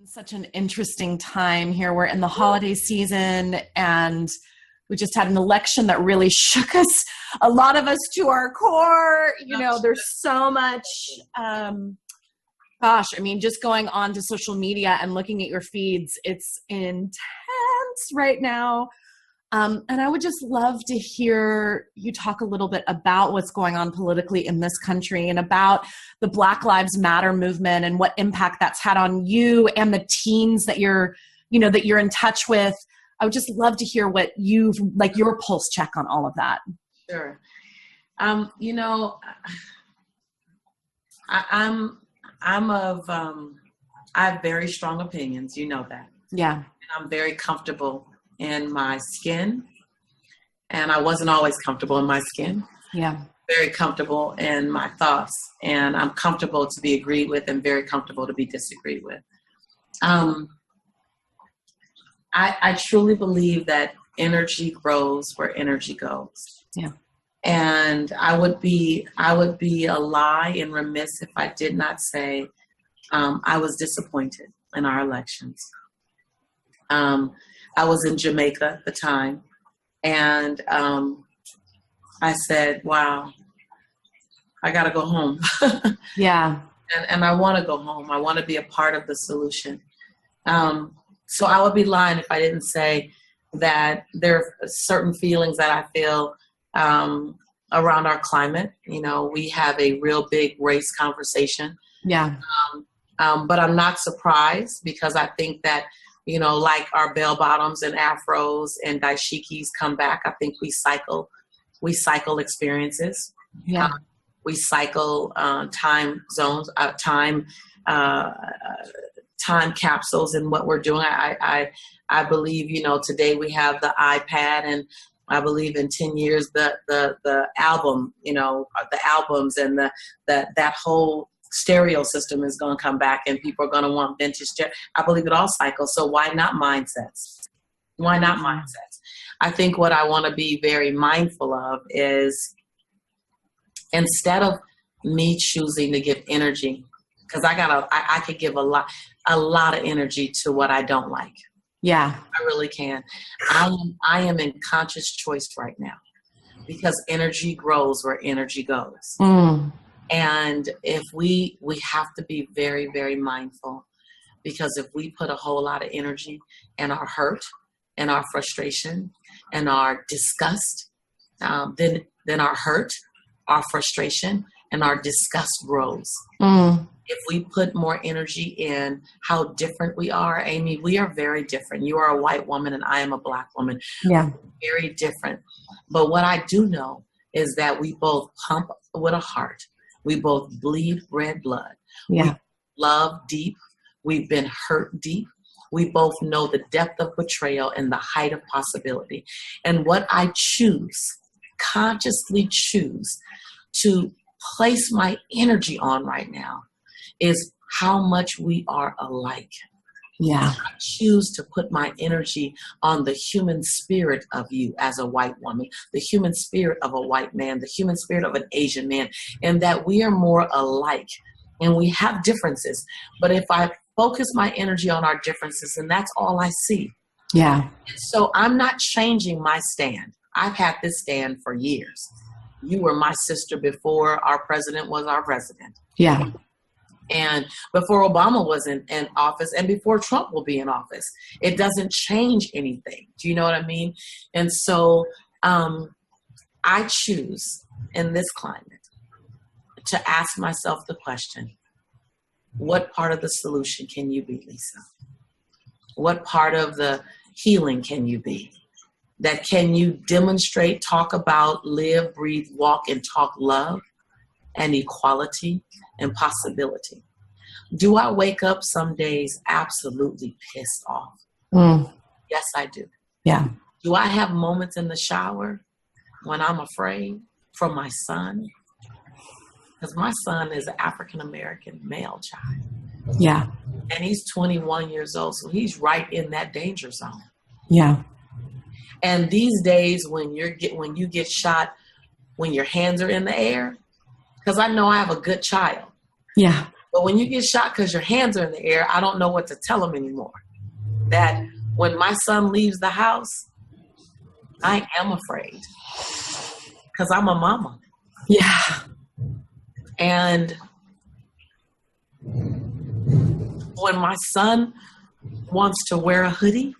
Such an interesting time here. We're in the holiday season and we just had an election that really shook us, a lot of us to our core. There's so much, just going on to social media and looking at your feeds, it's intense right now. And I would just love to hear you talk a little bit about what's going on politically in this country and about the Black Lives Matter movement and what impact that's had on you and the teens that you're in touch with. I would just love to hear what your pulse check on all of that. Sure. I have very strong opinions. You know that. Yeah. And I'm very comfortable in my skin, and I wasn't always comfortable in my skin. Yeah. Very comfortable in my thoughts, and I'm comfortable to be agreed with and very comfortable to be disagreed with. I truly believe that energy grows where energy goes. Yeah. And I would be a lie and remiss if I did not say I was disappointed in our elections. I was in Jamaica at the time, and I said, wow, I got to go home. Yeah. And I want to go home. I want to be a part of the solution. So I would be lying if I didn't say that there are certain feelings that I feel around our climate. We have a real big race conversation. Yeah. But I'm not surprised, because I think that, like our bell bottoms and afros and dashikis come back. I think we cycle experiences. Yeah. We cycle time zones, time capsules in what we're doing. I believe, today we have the iPad, and I believe in 10 years, the album, the albums and that whole stereo system is going to come back, and people are going to want vintage. I believe it all cycles. So why not mindsets? Why not mindsets? I think what I want to be very mindful of is, instead of me choosing to give energy, because I could give a lot of energy to what I don't like. Yeah, I really can. I am in conscious choice right now, because energy grows where energy goes. Mm. And if we have to be very, very mindful, because if we put a whole lot of energy in our hurt and our frustration and our disgust, then our hurt, our frustration, and our disgust grows. Mm. If we put more energy in how different we are, Amy, we are very different. You are a white woman and I am a Black woman. Yeah. Very different. But what I do know is that we both pump with a heart. We both bleed red blood. Yeah. We love deep. We've been hurt deep. We both know the depth of betrayal and the height of possibility. And what I consciously choose to place my energy on right now is how much we are alike. Yeah. I choose to put my energy on the human spirit of you as a white woman, the human spirit of a white man, the human spirit of an Asian man, and that we are more alike and we have differences. But if I focus my energy on our differences, and that's all I see. Yeah. So I'm not changing my stand. I've had this stand for years. You were my sister before our president was our president. Yeah. And before Obama was in office, and before Trump will be in office. It doesn't change anything. Do you know what I mean? And so I choose in this climate to ask myself the question, what part of the solution can you be, Lisa? What part of the healing can you be? That can you demonstrate, talk about, live, breathe, walk, and talk love and equality and possibility? Do I wake up some days absolutely pissed off? Mm. Yes, I do. Yeah. Do I have moments in the shower when I'm afraid for my son? Because my son is an African-American male child. Yeah. And he's 21 years old, so he's right in that danger zone. Yeah. And these days when you get shot, when your hands are in the air, because I know I have a good child. Yeah. But when you get shot because your hands are in the air, I don't know what to tell them anymore. That when my son leaves the house, I am afraid because I'm a mama. Yeah. And when my son wants to wear a hoodie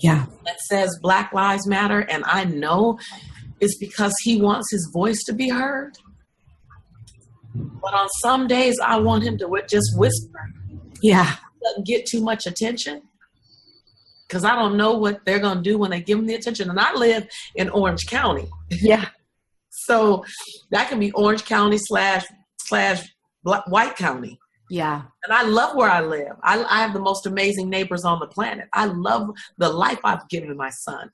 that says Black Lives Matter, and I know it's because he wants his voice to be heard. But on some days, I want him to just whisper. Yeah. Doesn't get too much attention because I don't know what they're going to do when they give him the attention. And I live in Orange County. Yeah. So that can be Orange County slash White County. Yeah. And I love where I live. I have the most amazing neighbors on the planet. I love the life I've given my son.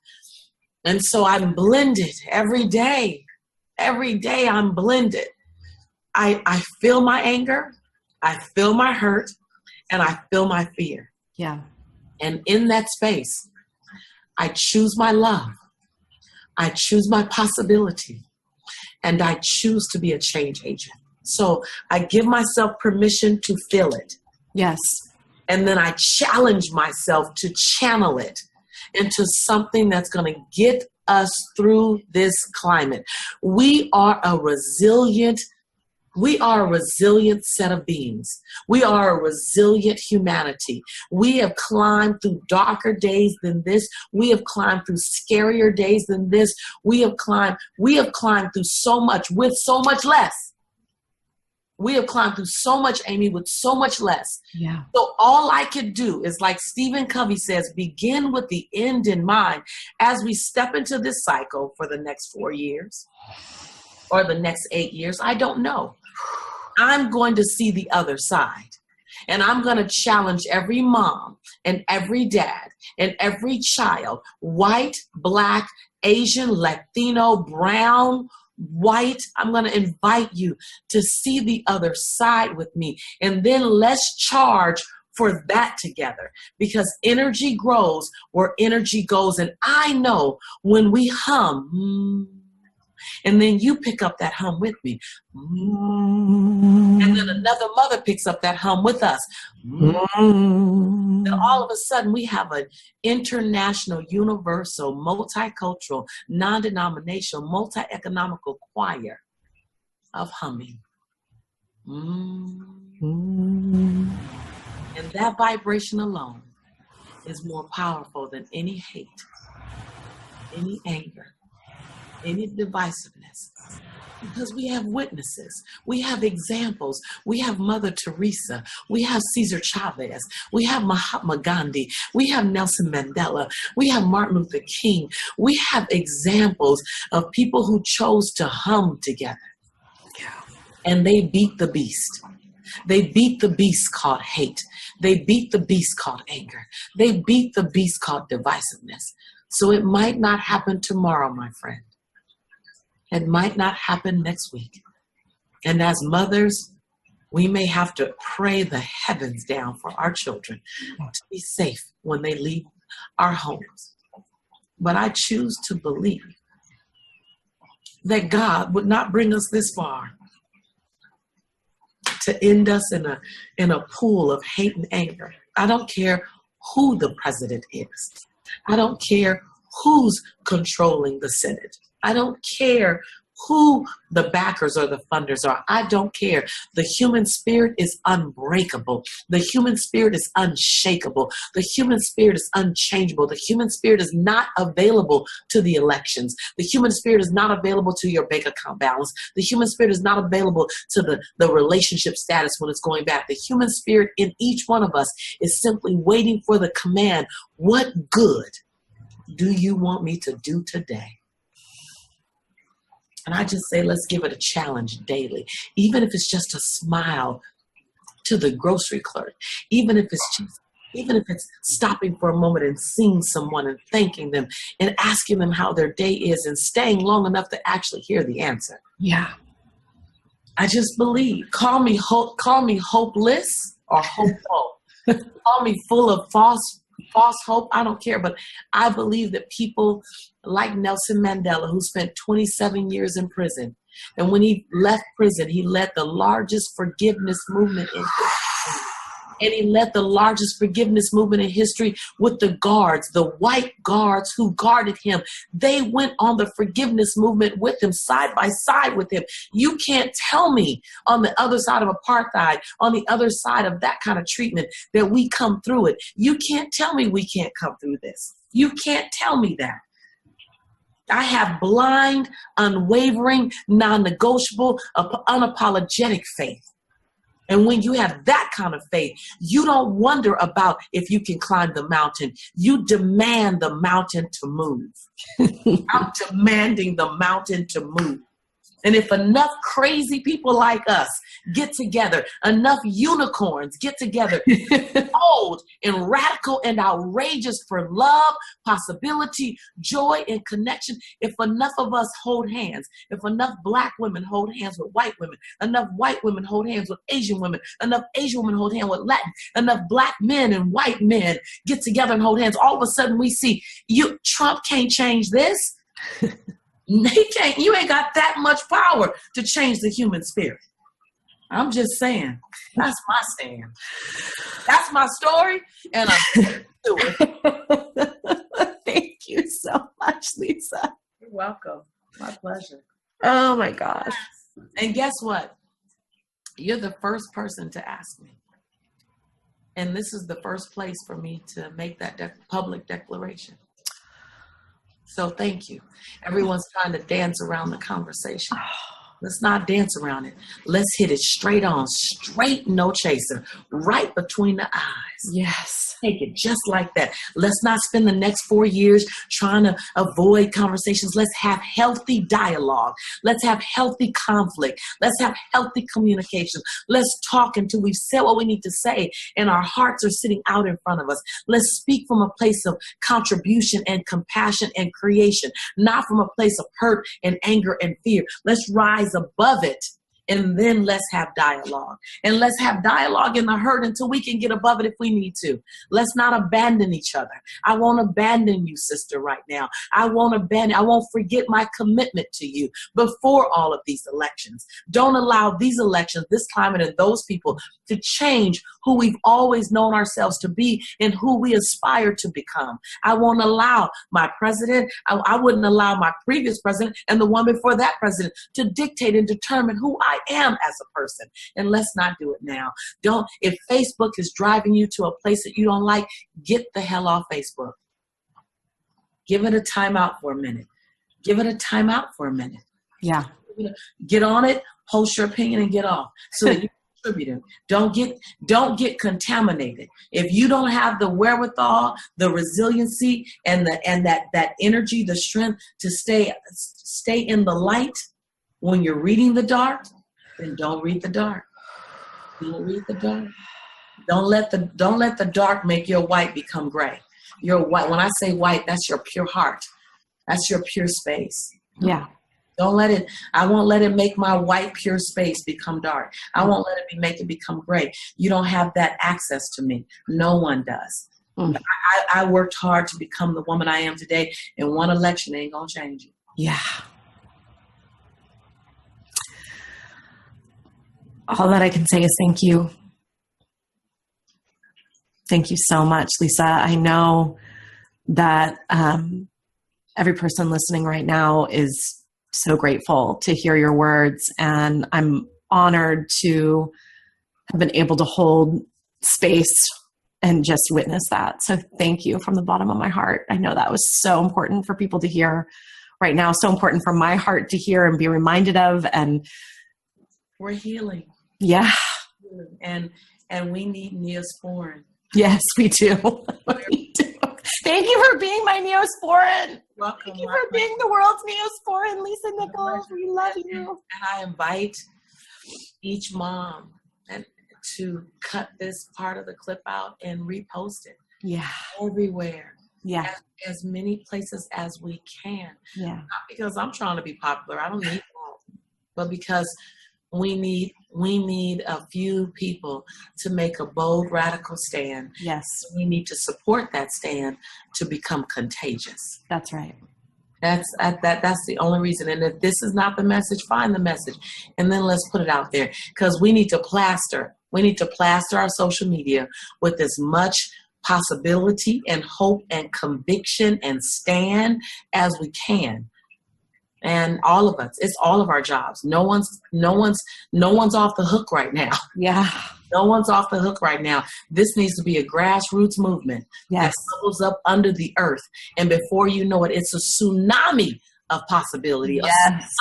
And so I'm blended every day. Every day I'm blended. I feel my anger, I feel my hurt, and I feel my fear. Yeah. And in that space, I choose my love. I choose my possibility. And I choose to be a change agent. So I give myself permission to feel it. Yes. And then I challenge myself to channel it into something that's going to get us through this climate. We are a resilient set of beings. We are a resilient humanity. We have climbed through darker days than this. We have climbed through scarier days than this. We have climbed through so much with so much less. We have climbed through so much, Amy, with so much less. Yeah. So all I could do is, like Stephen Covey says, begin with the end in mind as we step into this cycle for the next 4 years or the next 8 years. I don't know. I'm going to see the other side. And I'm going to challenge every mom and every dad and every child, white, Black, Asian, Latino, brown, white. I'm going to invite you to see the other side with me. And then let's charge for that together, because energy grows where energy goes. And I know when we hum, and then you pick up that hum with me, and then another mother picks up that hum with us, then all of a sudden we have an international, universal, multicultural, non-denominational, multi-economical choir of humming. And that vibration alone is more powerful than any hate, any anger, any divisiveness, because we have witnesses, we have examples, we have Mother Teresa, we have Cesar Chavez, we have Mahatma Gandhi, we have Nelson Mandela, we have Martin Luther King, we have examples of people who chose to hum together, and they beat the beast. They beat the beast called hate. They beat the beast called anger. They beat the beast called divisiveness. So it might not happen tomorrow, my friend. It might not happen next week. And as mothers, we may have to pray the heavens down for our children to be safe when they leave our homes. But I choose to believe that God would not bring us this far to end us in a pool of hate and anger. I don't care who the president is. I don't care who's controlling the Senate. I don't care who the backers or the funders are. I don't care. The human spirit is unbreakable. The human spirit is unshakable. The human spirit is unchangeable. The human spirit is not available to the elections. The human spirit is not available to your bank account balance. The human spirit is not available to the relationship status when it's going back. The human spirit in each one of us is simply waiting for the command, what good do you want me to do today? And I just say, let's give it a challenge daily, even if it's just a smile to the grocery clerk, even if it's stopping for a moment and seeing someone and thanking them and asking them how their day is and staying long enough to actually hear the answer. Yeah. I just believe. Call me hopeless or hopeful. Call me full of false hope. I don't care. But I believe that people like Nelson Mandela, who spent 27 years in prison, And when he left prison, he led the largest forgiveness movement in history. And he led the largest forgiveness movement in history with the guards, the white guards who guarded him. They went on the forgiveness movement with him, side by side with him. You can't tell me on the other side of apartheid, on the other side of that kind of treatment, that we come through it. You can't tell me we can't come through this. You can't tell me that. I have blind, unwavering, non-negotiable, unapologetic faith. And when you have that kind of faith, you don't wonder about if you can climb the mountain. You demand the mountain to move. I'm demanding the mountain to move. And if enough crazy people like us get together, enough unicorns get together, bold and radical and outrageous for love, possibility, joy, and connection, if enough of us hold hands, if enough Black women hold hands with white women, enough white women hold hands with Asian women, enough Asian women hold hands with Latin, enough Black men and white men get together and hold hands, all of a sudden we see, Trump can't change this. You ain't got that much power to change the human spirit. I'm just saying, that's my stand. That's my story, and I'm do it. Thank you so much, Lisa. You're welcome. My pleasure. Oh my gosh. And guess what? You're the first person to ask me. And this is the first place for me to make that public declaration. So thank you. Everyone's trying to dance around the conversation. Let's not dance around it. Let's hit it straight on, straight, no chaser, right between the eyes. Yes. Take it just like that. Let's not spend the next 4 years trying to avoid conversations. Let's have healthy dialogue. Let's have healthy conflict. Let's have healthy communication. Let's talk until we've said what we need to say and our hearts are sitting out in front of us. Let's speak from a place of contribution and compassion and creation, not from a place of hurt and anger and fear. Let's rise above it. And then let's have dialogue. And let's have dialogue in the hurt until we can get above it if we need to. Let's not abandon each other. I won't abandon you, sister, right now. I won't forget my commitment to you before all of these elections. Don't allow these elections, this climate, and those people to change who we've always known ourselves to be and who we aspire to become. I won't allow my president, I wouldn't allow my previous president and the one before that president to dictate and determine who I am as a person. And let's not do it now. If Facebook is driving you to a place that you don't like, get the hell off Facebook. Give it a timeout for a minute. Give it a timeout for a minute. Yeah. Get on it, post your opinion, and get off so that you contribute. Don't get contaminated. If you don't have the wherewithal, the resiliency, and that energy, the strength to stay in the light when you're reading the dark, then don't read the dark. Don't read the dark. Don't let the dark make your white become gray. Your white. When I say white, that's your pure heart. That's your pure space. Yeah. Don't let it. I won't let it make my white pure space become dark. I won't let it make it become gray. You don't have that access to me. No one does. I worked hard to become the woman I am today, and one election ain't gonna change it. Yeah. All that I can say is thank you. Thank you so much, Lisa. I know that every person listening right now is so grateful to hear your words, and I'm honored to have been able to hold space and just witness that. So thank you from the bottom of my heart. I know that was so important for people to hear right now, so important for my heart to hear and be reminded of. And we're healing. Yeah. And we need Neosporin. Yes, we do. We do. Thank you for being my Neosporin. Welcome. Thank you for being the world's Neosporin, Lisa Nichols. We love you. And I invite each mom to cut this part of the clip out and repost it. Yeah. Everywhere. Yeah. As many places as we can. Yeah. Not because I'm trying to be popular. I don't need that. But because we need a few people to make a bold, radical stand. Yes. We need to support that stand to become contagious. That's right. That's the only reason. And if this is not the message, find the message, and then let's put it out there, because we need to plaster. We need to plaster our social media with as much possibility and hope and conviction and stand as we can. And all of us, it's all of our jobs. No one's off the hook right now. Yeah. No one's off the hook right now. This needs to be a grassroots movement Yes. that bubbles up under the earth. And before you know it, it's a tsunami of possibility. Yes,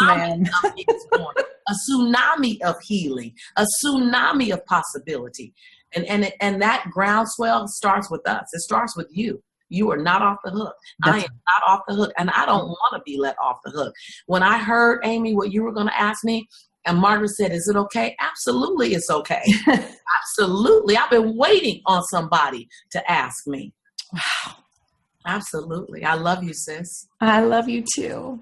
a tsunami man. of exploring, a tsunami of healing, a tsunami of possibility. And that groundswell starts with us. It starts with you. You are not off the hook. I am not off the hook, and I don't want to be let off the hook. When I heard, Amy, what you were going to ask me, and Margaret said, is it okay? Absolutely, it's okay. Absolutely. I've been waiting on somebody to ask me. Wow. Absolutely. I love you, sis. I love you too.